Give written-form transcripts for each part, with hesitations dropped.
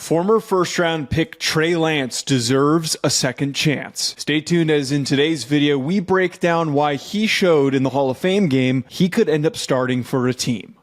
Former first-round pick Trey Lance deserves a second chance. Stay tuned as in today's video, we break down why he showed in the Hall of Fame game he could end up starting for a team.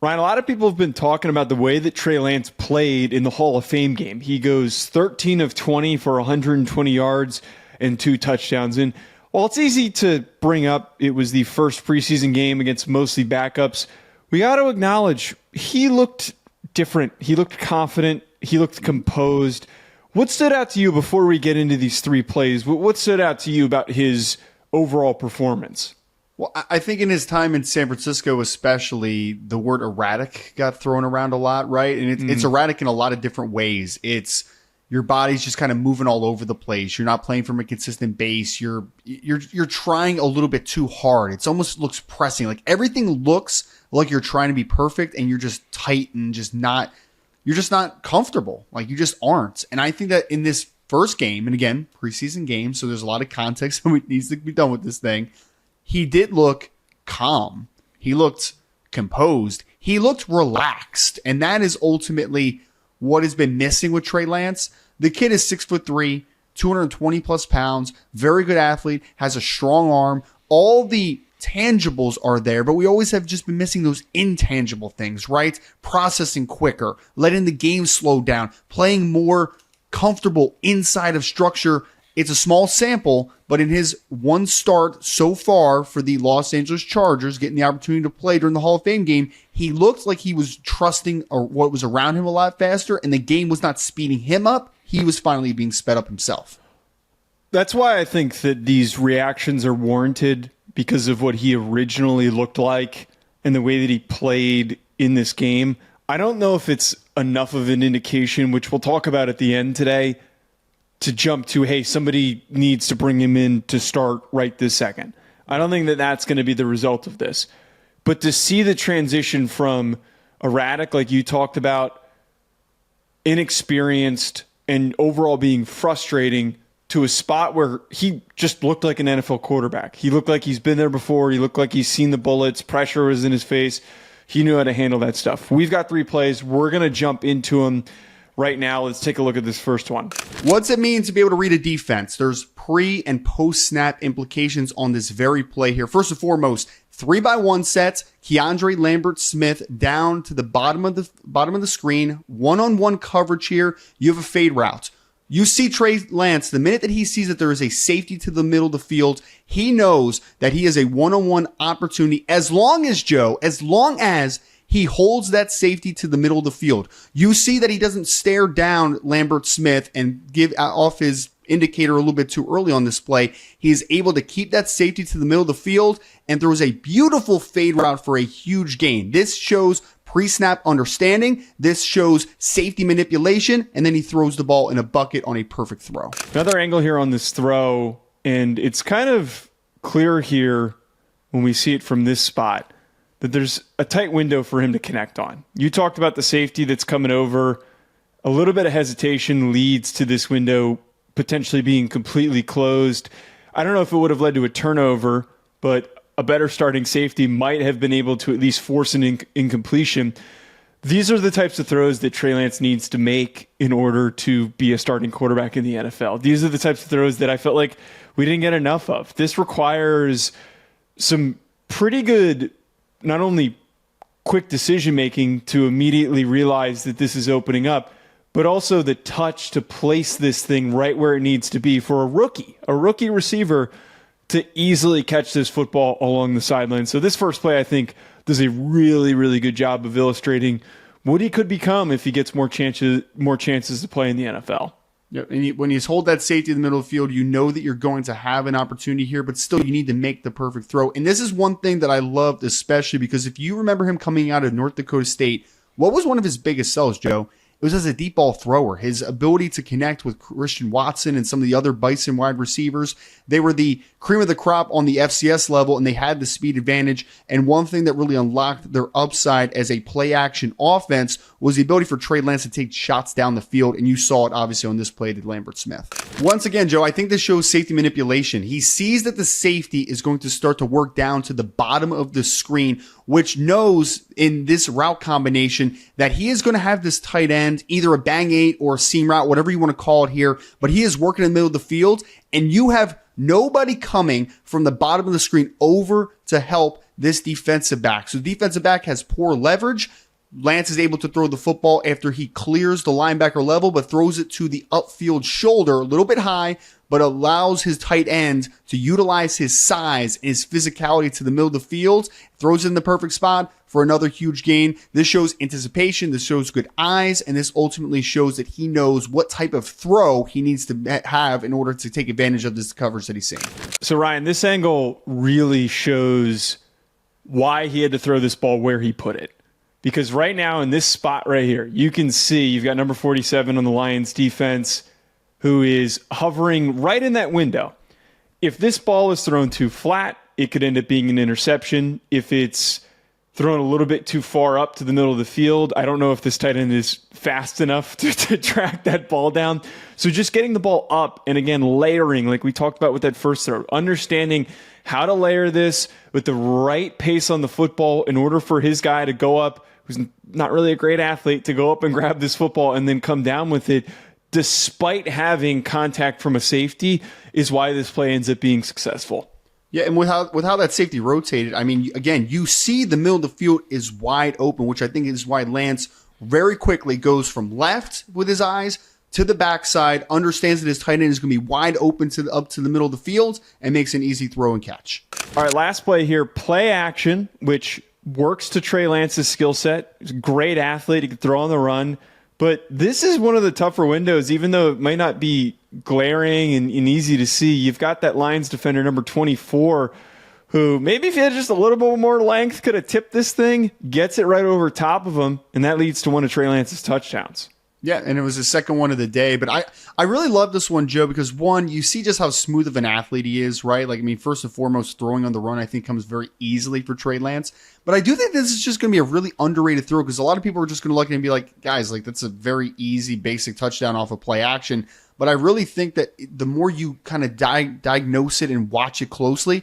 Ryan, a lot of people have been talking about the way that Trey Lance played in the Hall of Fame game. He goes 13 of 20 for 120 yards and 2 touchdowns. And while it's easy to bring up, it was the first preseason game against mostly backups, we got to acknowledge he looked different. He looked confident. He looked composed. What stood out to you before we get into these 3 plays? What stood out to you about his overall performance? Well, I think in his time in San Francisco especially, the word erratic got thrown around a lot, right? And it's erratic in a lot of different ways. It's your body's just kind of moving all over the place. You're not playing from a consistent base. You're trying a little bit too hard. It almost looks pressing. Like everything looks like you're trying to be perfect and you're just tight and you're just not comfortable. Like you just aren't. And I think that in this first game, and again, preseason game, so there's a lot of context that needs to be done with this thing. He did look calm. He looked composed. He looked relaxed. And that is ultimately what has been missing with Trey Lance. The kid is 6'3", 220 plus pounds, very good athlete, has a strong arm. All the tangibles are there, but we always have just been missing those intangible things, right? Processing quicker, letting the game slow down, playing more comfortable inside of structure. It's a small sample, but in his one start so far for the Los Angeles Chargers, getting the opportunity to play during the Hall of Fame game, he looked like he was trusting what was around him a lot faster, and the game was not speeding him up. He was finally being sped up himself. That's why I think that these reactions are warranted, because of what he originally looked like and the way that he played in this game. I don't know if it's enough of an indication, which we'll talk about at the end today, to jump to, hey, somebody needs to bring him in to start right this second. I don't think that that's going to be the result of this. But to see the transition from erratic, like you talked about, inexperienced, and overall being frustrating, to a spot where he just looked like an NFL quarterback. He looked like he's been there before. He looked like he's seen the bullets. Pressure was in his face. He knew how to handle that stuff. We've got 3 plays. We're going to jump into them right now. Let's take a look at this first one. What's it mean to be able to read a defense? There's pre and post snap implications on this very play here. First and foremost, 3x1 sets, Keandre Lambert-Smith down to the bottom of the screen, one-on-one coverage here. You have a fade route. You see Trey Lance, the minute that he sees that there is a safety to the middle of the field, he knows that he has a one-on-one opportunity as long as he holds that safety to the middle of the field. You see that he doesn't stare down Lambert-Smith and give off his indicator a little bit too early on this play. He is able to keep that safety to the middle of the field and throws a beautiful fade route for a huge gain. This shows pre-snap understanding. This shows safety manipulation, and then he throws the ball in a bucket on a perfect throw. Another angle here on this throw, and it's kind of clear here when we see it from this spot that there's a tight window for him to connect on. You talked about the safety that's coming over. A little bit of hesitation leads to this window potentially being completely closed. I don't know if it would have led to a turnover, but a better starting safety might have been able to at least force an incompletion. These are the types of throws that Trey Lance needs to make in order to be a starting quarterback in the NFL. These are the types of throws that I felt like we didn't get enough of. This requires some pretty good, not only quick decision-making to immediately realize that this is opening up, but also the touch to place this thing right where it needs to be for a rookie receiver to easily catch this football along the sideline. So this first play, I think, does a really, really good job of illustrating what he could become if he gets more chances to play in the NFL. Yeah, and when you hold that safety in the middle of the field, you know that you're going to have an opportunity here, but still you need to make the perfect throw. And this is one thing that I loved, especially because if you remember him coming out of North Dakota State, what was one of his biggest sells, Joe? It was as a deep ball thrower. His ability to connect with Christian Watson and some of the other Bison wide receivers. They were the cream of the crop on the FCS level, and they had the speed advantage. And one thing that really unlocked their upside as a play action offense was the ability for Trey Lance to take shots down the field, and you saw it obviously on this play to Lambert Smith. Once again, Joe, I think this shows safety manipulation. He sees that the safety is going to start to work down to the bottom of the screen, which knows in this route combination that he is going to have this tight end, either a bang 8 or a seam route, whatever you want to call it here, but he is working in the middle of the field, and you have nobody coming from the bottom of the screen over to help this defensive back. So the defensive back has poor leverage. Lance is able to throw the football after he clears the linebacker level, but throws it to the upfield shoulder, a little bit high, but allows his tight end to utilize his size and his physicality to the middle of the field, throws it in the perfect spot for another huge gain. This shows anticipation, this shows good eyes, and this ultimately shows that he knows what type of throw he needs to have in order to take advantage of this coverage that he's seeing. So Ryan, this angle really shows why he had to throw this ball where he put it. Because right now in this spot right here, you can see you've got number 47 on the Lions defense who is hovering right in that window. If this ball is thrown too flat, it could end up being an interception. If it's thrown a little bit too far up to the middle of the field, I don't know if this tight end is fast enough to track that ball down. So just getting the ball up and again, layering, like we talked about with that first throw, understanding how to layer this with the right pace on the football in order for his guy to go up, who's not really a great athlete, to go up and grab this football and then come down with it, despite having contact from a safety, is why this play ends up being successful. Yeah, and with how that safety rotated, I mean, again, you see the middle of the field is wide open, which I think is why Lance very quickly goes from left with his eyes to the backside, understands that his tight end is going to be wide open up to the middle of the field, and makes an easy throw and catch. All right, last play here, play action, which works to Trey Lance's skill set. He's a great athlete. He can throw on the run. But this is one of the tougher windows, even though it might not be glaring and easy to see. You've got that Lions defender, number 24, who maybe if he had just a little bit more length, could have tipped this thing, gets it right over top of him, and that leads to one of Trey Lance's touchdowns. Yeah, and it was his second one of the day. But I really love this one, Joe, because one, you see just how smooth of an athlete he is, right? Like, I mean, first and foremost, throwing on the run, I think, comes very easily for Trey Lance. But I do think this is just going to be a really underrated throw because a lot of people are just going to look at it and be like, guys, like, that's a very easy, basic touchdown off of play action. But I really think that the more you kind of diagnose it and watch it closely,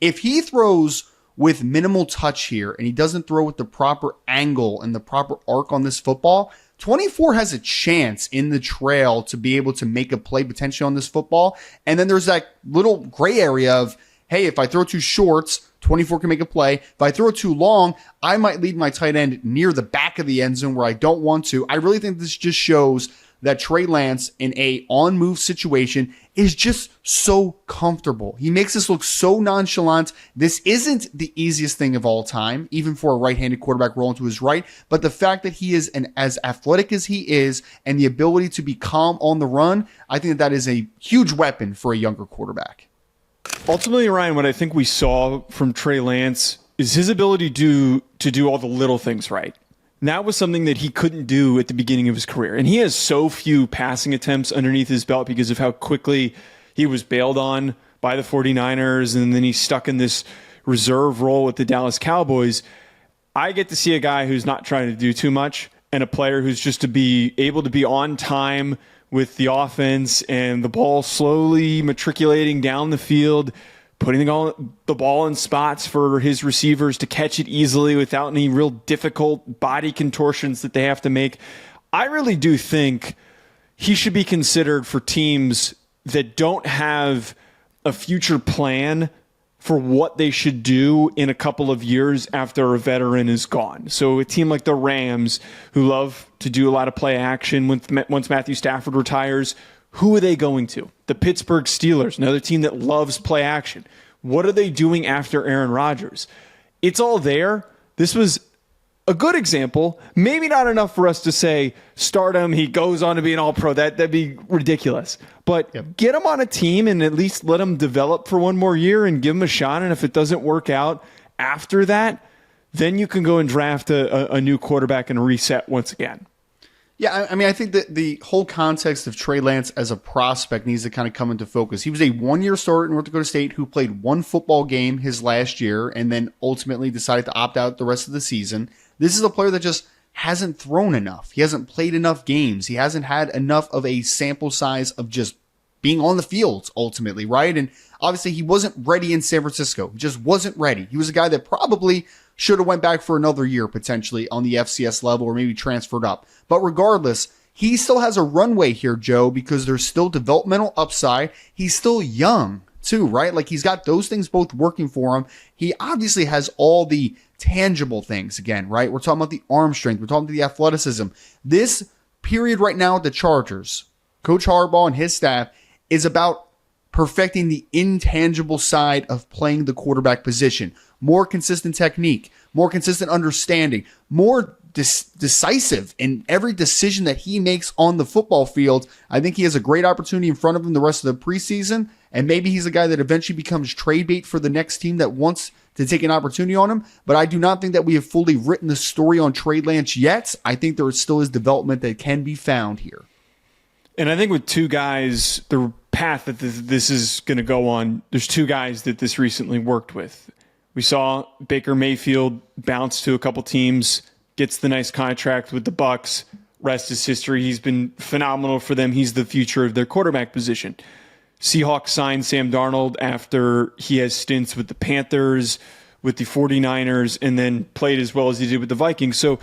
if he throws with minimal touch here and he doesn't throw with the proper angle and the proper arc on this football, 24 has a chance in the trail to be able to make a play potentially on this football. And then there's that little gray area of, hey, if I throw too shorts, 24 can make a play. If I throw too long, I might lead my tight end near the back of the end zone where I don't want to. I really think this just shows that Trey Lance in a on-move situation is just so comfortable. He makes this look so nonchalant. This isn't the easiest thing of all time, even for a right-handed quarterback rolling to his right, but the fact that he is as athletic as he is and the ability to be calm on the run, I think that is a huge weapon for a younger quarterback. Ultimately, Ryan, what I think we saw from Trey Lance is his ability to do all the little things right. And that was something that he couldn't do at the beginning of his career. And he has so few passing attempts underneath his belt because of how quickly he was bailed on by the 49ers, and then he's stuck in this reserve role with the Dallas Cowboys. I get to see a guy who's not trying to do too much and a player who's just to be able to be on time with the offense and the ball slowly matriculating down the field, putting the ball in spots for his receivers to catch it easily without any real difficult body contortions that they have to make. I really do think he should be considered for teams that don't have a future plan for what they should do in a couple of years after a veteran is gone. So a team like the Rams, who love to do a lot of play action once Matthew Stafford retires, who are they going to? The Pittsburgh Steelers, another team that loves play action. What are they doing after Aaron Rodgers? It's all there. This was a good example. Maybe not enough for us to say, start him, he goes on to be an all-pro. That'd be ridiculous. But Get him on a team and at least let him develop for one more year and give him a shot. And if it doesn't work out after that, then you can go and draft a new quarterback and reset once again. Yeah, I mean, I think that the whole context of Trey Lance as a prospect needs to kind of come into focus. He was a one-year starter in North Dakota State who played one football game his last year and then ultimately decided to opt out the rest of the season. This is a player that just hasn't thrown enough. He hasn't played enough games. He hasn't had enough of a sample size of just being on the field ultimately, right? And obviously he wasn't ready in San Francisco. He just wasn't ready. He was a guy that probably should have went back for another year potentially on the FCS level or maybe transferred up. But regardless, he still has a runway here, Joe, because there's still developmental upside. He's still young too, right? Like he's got those things both working for him. He obviously has all the tangible things again, right? We're talking about the arm strength. We're talking about the athleticism. This period right now at the Chargers, Coach Harbaugh and his staff is about perfecting the intangible side of playing the quarterback position. More consistent technique, more consistent understanding, more decisive in every decision that he makes on the football field. I think he has a great opportunity in front of him the rest of the preseason, and maybe he's a guy that eventually becomes trade bait for the next team that wants to take an opportunity on him. But I do not think that we have fully written the story on Trey Lance yet. I think there still is development that can be found here. And I think with two guys, the path that this is going to go on, there's two guys that this recently worked with. We saw Baker Mayfield bounce to a couple teams, gets the nice contract with the Bucs. Rest is history. He's been phenomenal for them. He's the future of their quarterback position. Seahawks signed Sam Darnold after he has stints with the Panthers, with the 49ers, and then played as well as he did with the Vikings. So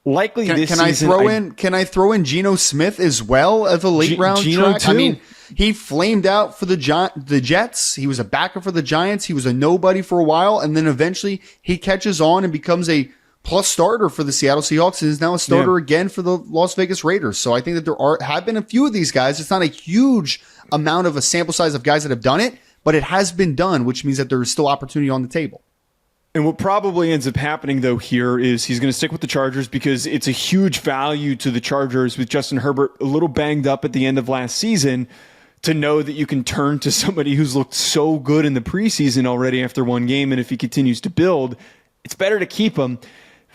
likely this season... Can I throw in Geno Smith as well as a late round track? Too. I mean, he flamed out for the Jets. He was a backup for the Giants. He was a nobody for a while, and then eventually he catches on and becomes a plus starter for the Seattle Seahawks and is now a starter again for the Las Vegas Raiders. So I think that there have been a few of these guys. It's not a huge amount of a sample size of guys that have done it, but it has been done, which means that there is still opportunity on the table. And what probably ends up happening, though, here is he's going to stick with the Chargers because it's a huge value to the Chargers with Justin Herbert a little banged up at the end of last season to know that you can turn to somebody who's looked so good in the preseason already after one game. And if he continues to build, it's better to keep him.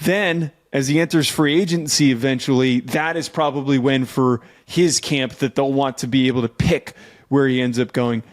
Then, as he enters free agency eventually, that is probably when for his camp that they'll want to be able to pick where he ends up going.